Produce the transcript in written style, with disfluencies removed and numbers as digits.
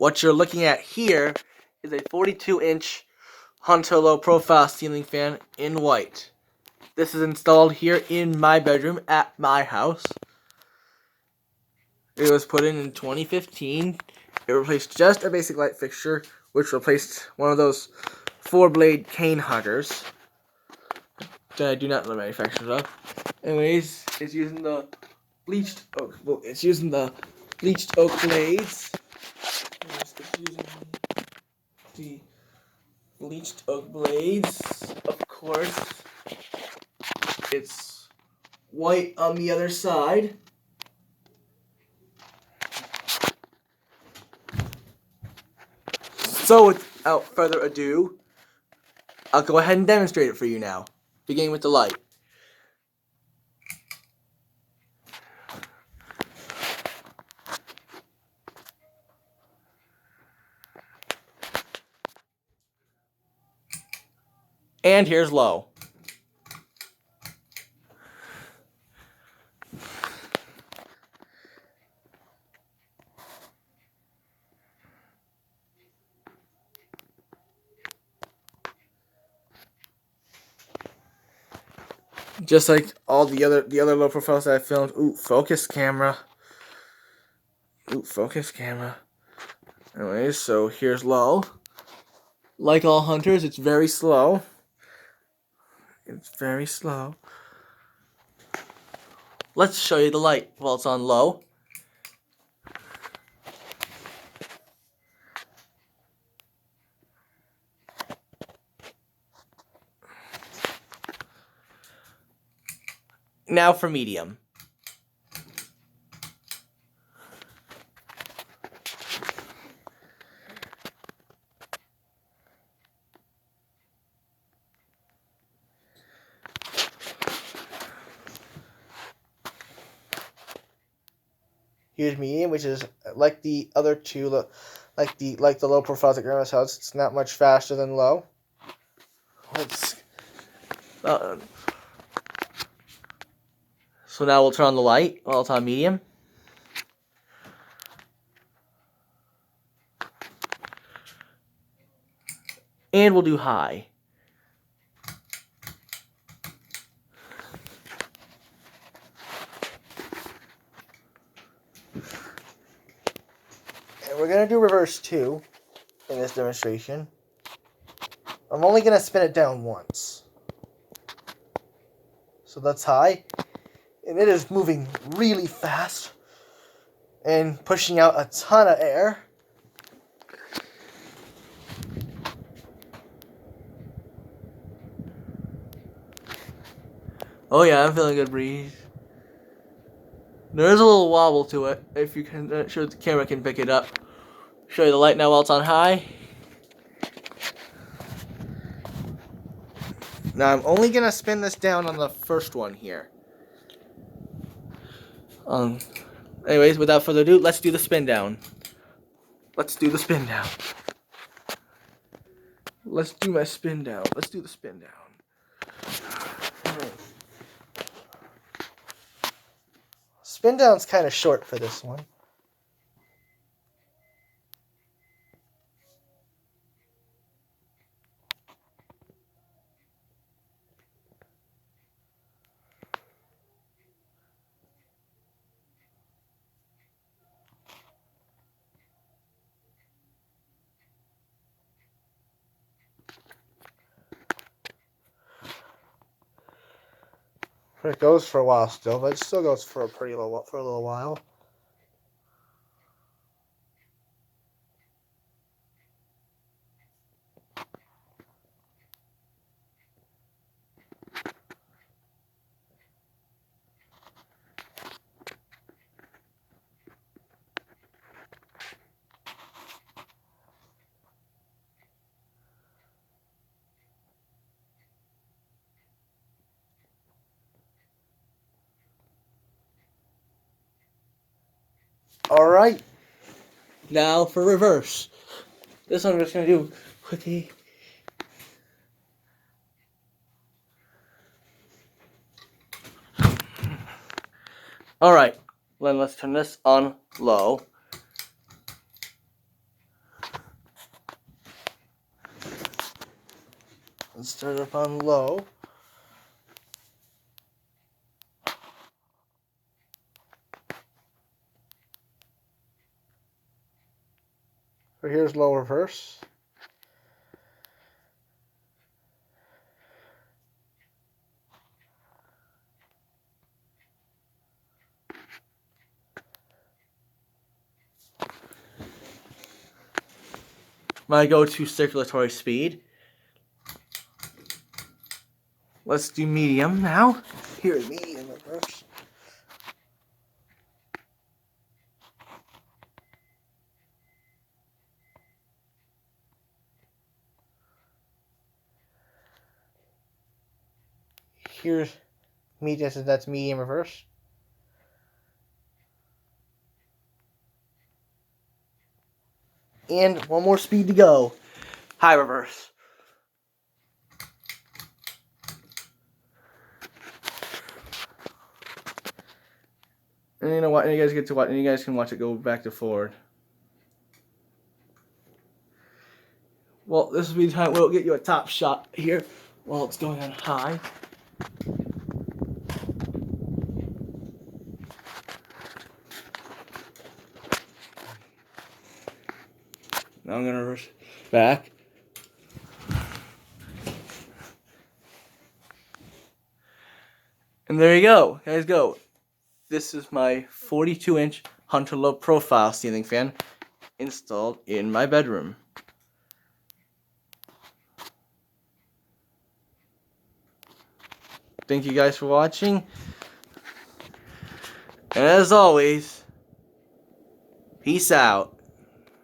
What you're looking at here is a 42-inch Hunter low profile ceiling fan in white. This is installed here in my bedroom at my house. It was put in 2015. It replaced just a basic light fixture, which replaced one of those 4-blade cane huggers that I do not know the manufacturers of. Anyways, it's using the bleached oak. Well, it's using the bleached oak blades. It's using the bleached oak blades, of course. It's white on the other side. So without further ado, I'll go ahead and demonstrate it for you now, beginning with the light. And here's low. Just like all the other low profiles that I filmed. Ooh, focus camera. Ooh, focus camera. Anyways, so here's low. Like all hunters, it's very slow. It's very slow. Let's show you the light while it's on low. Now for medium. Here's medium, which is like the other two, like the low profiles at Grandma's house. It's not much faster than low. So now we'll turn on the light while it's on medium. And we'll do high. And we're going to do reverse too in this demonstration. I'm only going to spin it down once. So that's high. And it is moving really fast and pushing out a ton of air. Oh yeah, I'm feeling a good breeze. There is a little wobble to it, if you can, sure the camera can pick it up. Show you the light now while it's on high. Now I'm only gonna spin this down on the first one here. Anyways, without further ado, let's do the spin down. Let's do the spin down. Let's do my spin down. Let's do the spin down. Spin down's kind of short for this one. It goes for a while still, but it still goes for a little while. Alright, now for reverse. This one I'm just going to do quickly. Alright, then let's turn this on low. Let's start up on low. So here's low reverse. My go-to circulatory speed. Let's do medium now. Here's medium reverse. Here's medium, so that's medium reverse. And one more speed to go. High reverse. And you know what? And you guys get to watch. And you guys can watch it go back to forward. Well, this will be the time we'll get you a top shot here while it's going on high. Now I'm gonna reverse back. And there you go, guys. Go. This is my 42-inch Hunter low profile ceiling fan installed in my bedroom. Thank you guys for watching. And as always, peace out.